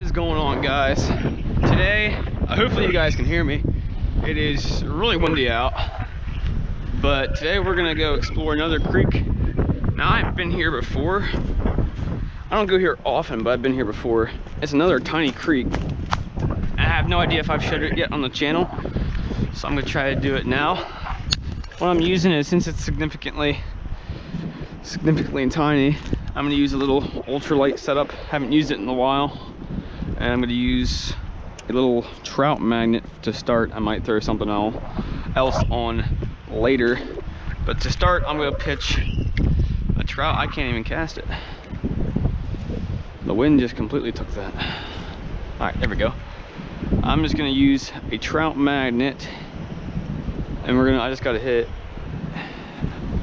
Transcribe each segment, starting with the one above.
is going on, guys? Today, hopefully you guys can hear me. It is really windy out, but today we're gonna go explore another creek. Now, I've been here before. I don't go here often, but I've been here before. It's another tiny creek. I have no idea if I've shared it yet on the channel, so I'm gonna try to do it now. What I'm using is, since it's significantly tiny, I'm gonna use a little ultralight setup. Haven't used it in a while. And I'm gonna use a little trout magnet to start. I might throw something else on later. But to start, I'm gonna pitch a trout. I can't even cast it. The wind just completely took that. All right, there we go. I'm just gonna use a trout magnet, and I just gotta hit.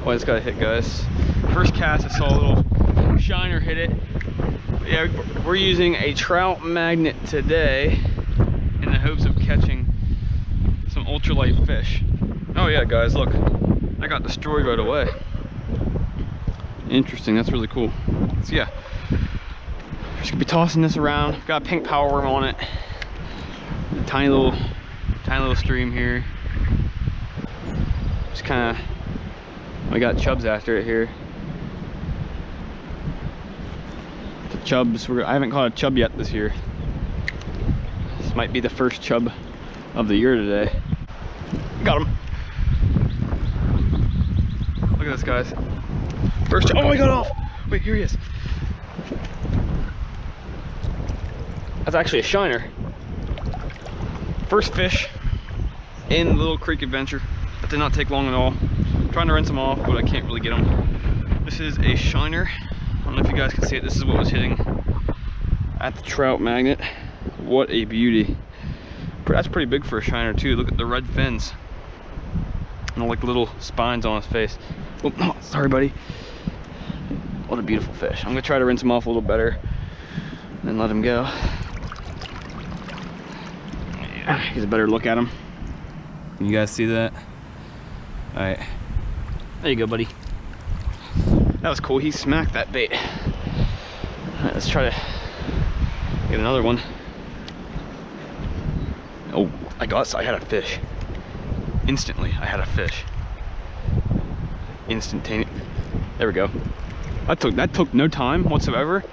Oh, I just gotta hit, guys. First cast, I saw a little shiner hit it. But yeah, we're using a trout magnet today in the hopes of catching some ultralight fish. Oh yeah, guys, look, I got destroyed right away. Interesting, that's really cool. So yeah, just gonna be tossing this around. Got a pink power worm on it. A tiny little stream here. Just kind of, we got chubs after it here. The chubs, I haven't caught a chub yet this year. This might be the first chub of the year today. Got him. Look at this, guys. First chub. Oh, I got off. Wait, here he is. That's actually a shiner. First fish in the little creek adventure. That did not take long at all. I'm trying to rinse them off, but I can't really get them. This is a shiner. I don't know if you guys can see it. This is what was hitting at the trout magnet. What a beauty. That's pretty big for a shiner too. Look at the red fins and like little spines on his face. Oh, sorry, buddy. What a beautiful fish. I'm gonna try to rinse him off a little better and then let him go. Yeah, get a better look at him. Can you guys see that? All right, there you go, buddy. That was cool. He smacked that bait. All right, let's try to get another one. Oh, I had a fish. Instantly, I had a fish. Instantaneous. There we go. That took no time whatsoever.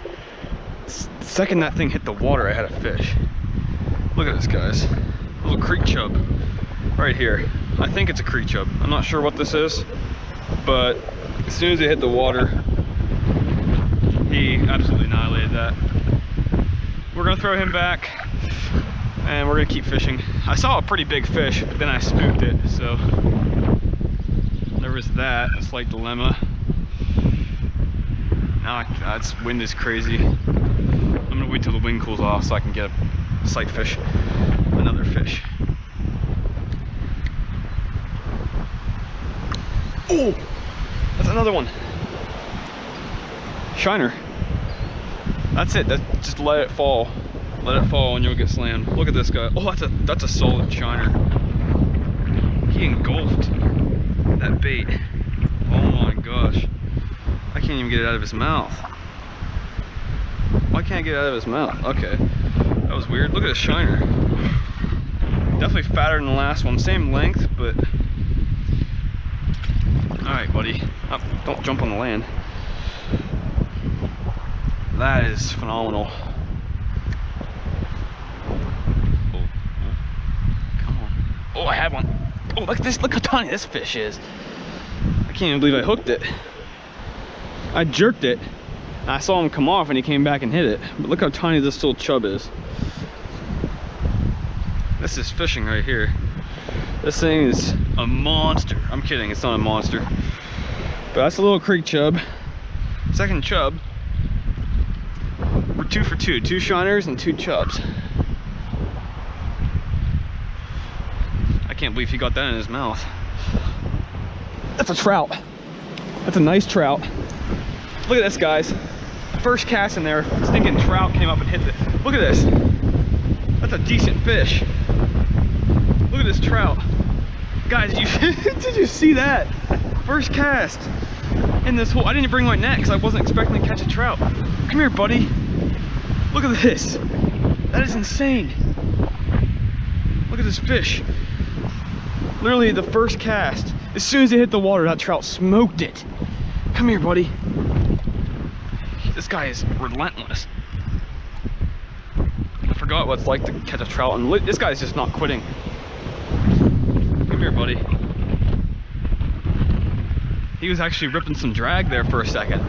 The second that thing hit the water, I had a fish. Look at this, guys. A little creek chub right here. I think it's a creek chub. I'm not sure what this is, but as soon as it hit the water, he absolutely annihilated that. We're gonna throw him back and we're gonna keep fishing. I saw a pretty big fish, but then I spooked it, so there was that, a slight dilemma. Now this wind is crazy. I'm gonna wait till the wind cools off so I can get a sight fish, another fish. Oh, that's another one. Shiner. That's it. Just let it fall. Let it fall and you'll get slammed. Look at this guy. Oh, that's a solid shiner. He engulfed that bait. Oh my gosh. I can't even get it out of his mouth. Why can't I get it out of his mouth? Okay. That was weird. Look at this shiner. Definitely fatter than the last one. Same length, but... Alright, buddy. Oh, don't jump on the land. That is phenomenal. Oh, come on. Oh, I had one. Oh, look at this. Look how tiny this fish is. I can't even believe I hooked it. I jerked it. I saw him come off and he came back and hit it. But look how tiny this little chub is. This is fishing right here. This thing is a monster. I'm kidding, it's not a monster. But that's a little creek chub. Second chub. We're 2 for 2. 2 shiners and 2 chubs. I can't believe he got that in his mouth. That's a trout. That's a nice trout. Look at this, guys. First cast in there, stinking trout came up and hit it. Look at this. That's a decent fish. Look at this trout. Guys, did you see that? First cast in this hole. I didn't bring my net because I wasn't expecting to catch a trout. Come here, buddy. Look at this. That is insane. Look at this fish. Literally the first cast, as soon as it hit the water, that trout smoked it. Come here, buddy. This guy is relentless. I forgot what it's like to catch a trout, and this guy's just not quitting. Come here, buddy. He was actually ripping some drag there for a second.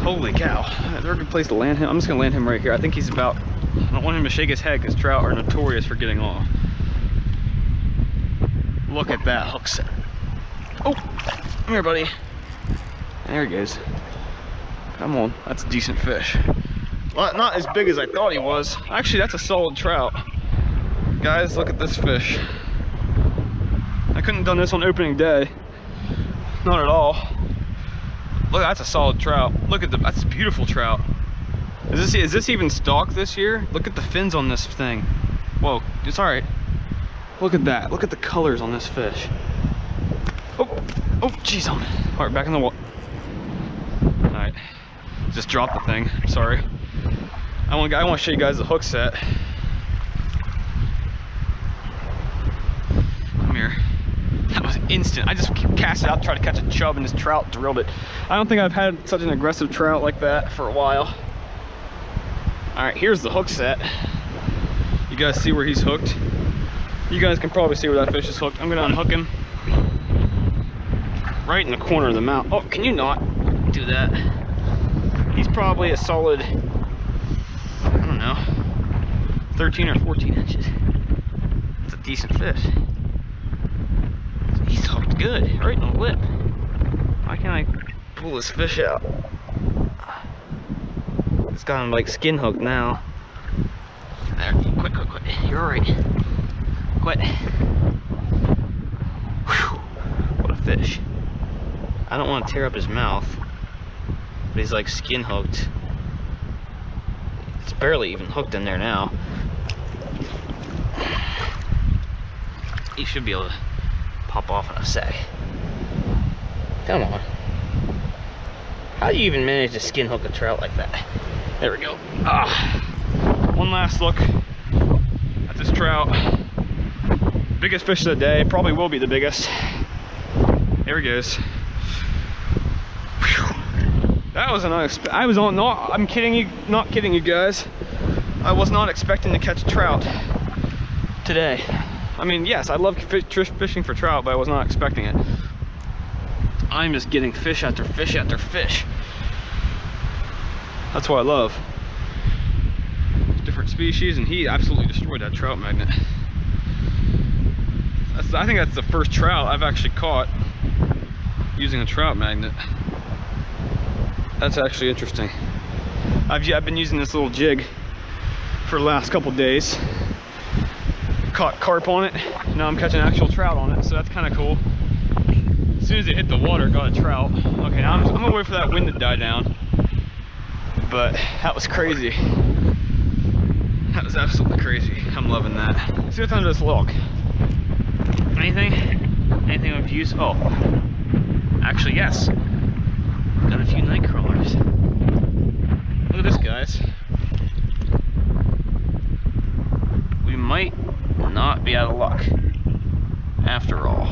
Holy cow. Is there a good place to land him? I'm just gonna land him right here. I think he's about, I don't want him to shake his head because trout are notorious for getting off. Look at that hook set. Oh, come here, buddy. There he goes. Come on, that's a decent fish. Well, not as big as I thought he was. Actually, that's a solid trout. Guys, look at this fish. I couldn't have done this on opening day. Not at all. Look, that's a solid trout. Look at that's a beautiful trout. Is this even stocked this year? Look at the fins on this thing. Whoa, it's all right. Look at that. Look at the colors on this fish. Oh, geez, on it. All right, back in the water. All right, just dropped the thing. Sorry. I want to show you guys the hook set. Come here. That was instant. I just cast it out, tried to catch a chub, and this trout drilled it. I don't think I've had such an aggressive trout like that for a while. All right, here's the hook set. You guys see where he's hooked? You guys can probably see where that fish is hooked. I'm gonna unhook him. Right in the corner of the mouth. Oh, can you not do that? He's probably a solid, I don't know, 13 or 14 inches. It's a decent fish. He's hooked good, right in the lip. Why can't I pull this fish out? It's got him like skin hooked now. There, quit. You're alright. Quit. Whew. What a fish. I don't want to tear up his mouth, but he's like skin hooked. It's barely even hooked in there now. He should be able to pop off in a sec. Come on. How do you even manage to skin hook a trout like that? There we go. One last look at this trout. Biggest fish of the day, probably will be the biggest. There he goes. Whew. That was an unexpected. I'm kidding you, not kidding you guys. I was not expecting to catch a trout today. I mean, yes, I love fishing for trout, but I was not expecting it. I'm just getting fish after fish after fish. That's what I love. Different species, and he absolutely destroyed that trout magnet. I think that's the first trout I've actually caught using a trout magnet. That's actually interesting. I've been using this little jig for the last couple days. Caught carp on it. Now I'm catching actual trout on it, so that's kind of cool. As soon as it hit the water, got a trout. Okay, now I'm gonna wait for that wind to die down. But that was crazy. That was absolutely crazy. I'm loving that. Let's see what's under this log. Anything? Anything of use? Oh, actually, yes. Got a few night crawlers. Look at this, guys. We might not be out of luck after all.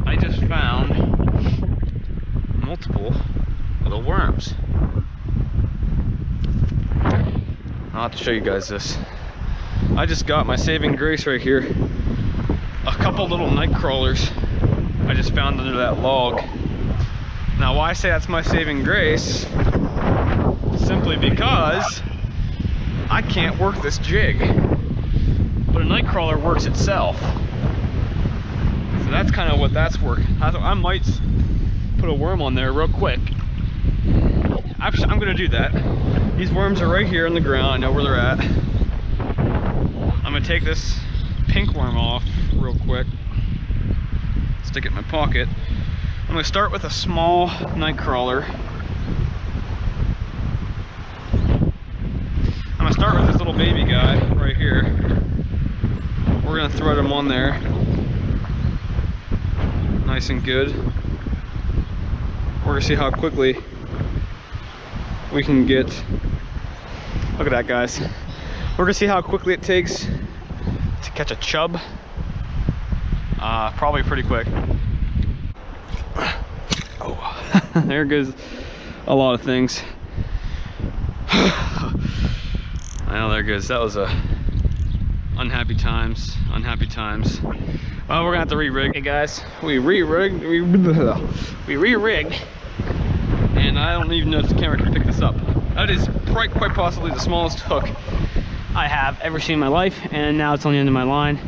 I just found multiple little worms. I'll have to show you guys this. I just got my saving grace right here. A couple little night crawlers I just found under that log. Now why I say that's my saving grace, simply because I can't work this jig, but a night crawler works itself. So that's kind of what that's working. I might put a worm on there real quick. Actually, I'm gonna do that. These worms are right here on the ground. I know where they're at. I'm gonna take this pink worm off real quick. Stick it in my pocket. I'm gonna start with a small night crawler. I'm gonna start with this little baby guy right here. We're gonna thread him on there. Nice and good. We're gonna see how quickly we can get Look at that, guys. We're gonna see how quickly it takes to catch a chub. Probably pretty quick. Oh, there goes a lot of things. I know, there goes. That was a unhappy times. Well, we're gonna have to re-rig. Hey guys, we re-rigged, and I don't even know if the camera can pick this up. That is quite possibly the smallest hook I have ever seen in my life, and now it's on the end of my line.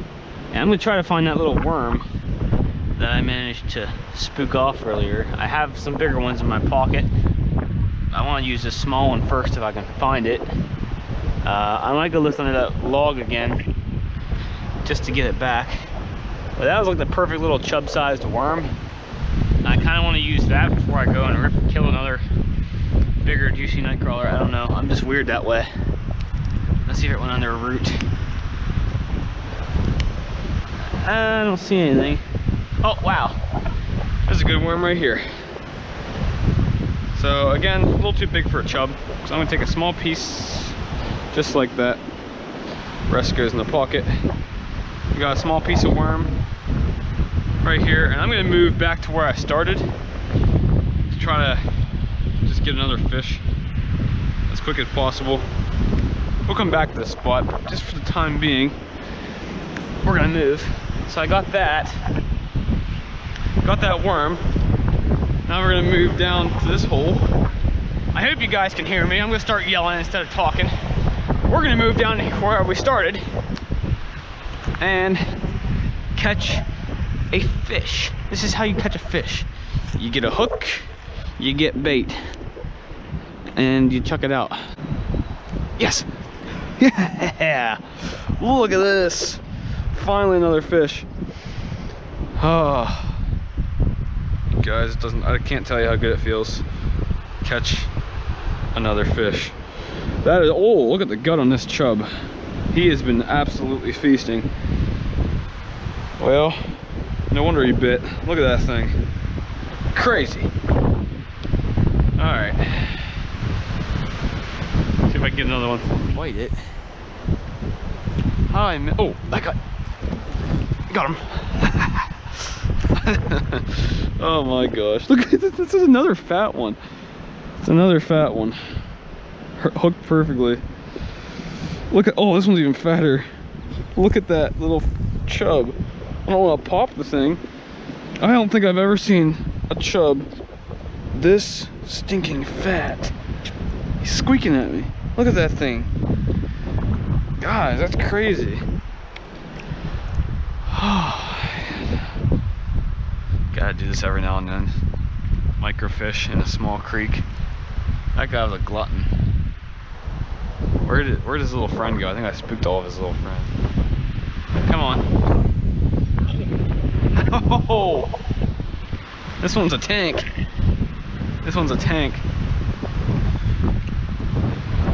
And I'm gonna try to find that little worm that I managed to spook off earlier. I have some bigger ones in my pocket. I want to use this small one first if I can find it. I might go lift under that log again just to get it back. But that was like the perfect little chub-sized worm. And I kind of want to use that before I go and kill another bigger juicy nightcrawler. I don't know. I'm just weird that way. Let's see if it went under a root. I don't see anything. Oh wow, there's a good worm right here. So again, a little too big for a chub, so I'm gonna take a small piece just like that. Rest goes in the pocket. We got a small piece of worm right here, and I'm gonna move back to where I started to try to just get another fish as quick as possible. We'll come back to this spot, but just for the time being, we're gonna move. So I got that worm. Now we're gonna move down to this hole. I hope you guys can hear me. I'm gonna start yelling instead of talking. We're gonna move down to where we started and catch a fish. This is how you catch a fish. You get a hook, you get bait, and you chuck it out. Yes. Yeah. Look at this. Finally another fish. Oh. Guys, I can't tell you how good it feels. Catch another fish. That is, oh, look at the gut on this chub. He has been absolutely feasting. Well, no wonder he bit. Look at that thing. Crazy. All right. See if I can get another one. Bite it. Oh, that guy. Got him. Oh my gosh. Look at this. This is another fat one. It's another fat one. Hooked perfectly. Look at, oh, this one's even fatter. Look at that little chub. I don't want to pop the thing. I don't think I've ever seen a chub this stinking fat. He's squeaking at me. Look at that thing. Guys, that's crazy. Gotta do this every now and then. Microfish in a small creek. That guy was a glutton. Where did his little friend go? I think I spooked all of his little friends. Come on. Oh, this one's a tank. This one's a tank.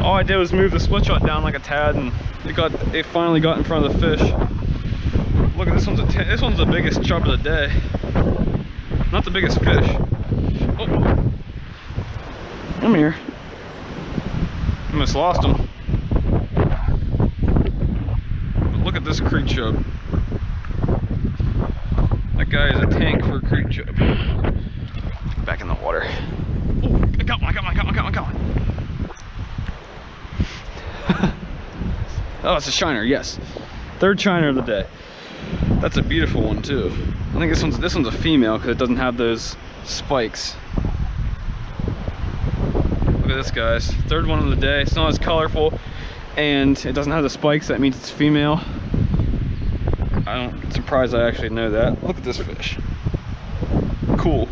All I did was move the split shot down like a tad, and it finally got in front of the fish. Look at this one's this one's the biggest chub of the day. Not the biggest fish. Oh, come here. Almost lost him. But look at this creek chub. That guy is a tank for a creek chub. Back in the water. Oh, I got one. Oh, it's a shiner, yes. Third shiner of the day. That's a beautiful one too. I think this one's a female because it doesn't have those spikes. Look at this, guys. Third one of the day. It's not as colorful and it doesn't have the spikes. That means it's female. I'm surprised I actually know that. Look at this fish. Cool.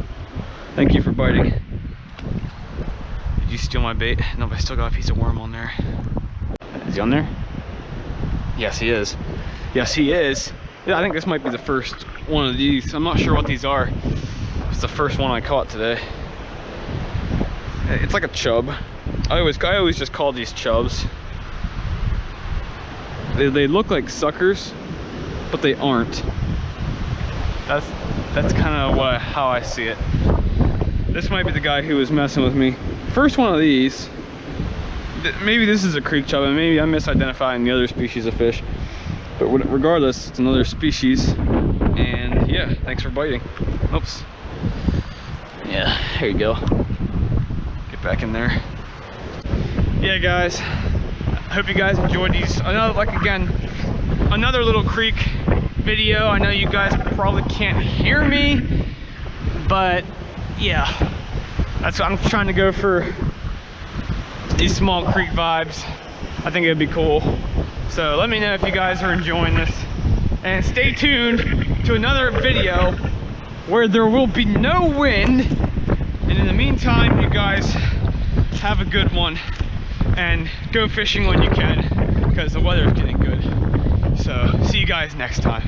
Thank you for biting. Did you steal my bait? No, but I still got a piece of worm on there. Is he on there? Yes, he is. Yes, he is. Yeah, I think this might be the first one of these. I'm not sure what these are. It's the first one I caught today. It's like a chub. I always just call these chubs. They look like suckers, but they aren't. That's kind of how I see it. This might be the guy who was messing with me. First one of these. maybe this is a creek chub, and maybe I'm misidentifying the other species of fish. But regardless, it's another species. And yeah, thanks for biting. Oops. Yeah, here you go. Get back in there. Yeah, guys. I hope you guys enjoyed these. Another, like again, another little creek video. I know you guys probably can't hear me, but yeah, that's what I'm trying to go for. These small creek vibes. I think it'd be cool. So let me know if you guys are enjoying this, and stay tuned to another video where there will be no wind. And in the meantime, you guys have a good one and go fishing when you can, because the weather is getting good. So see you guys next time.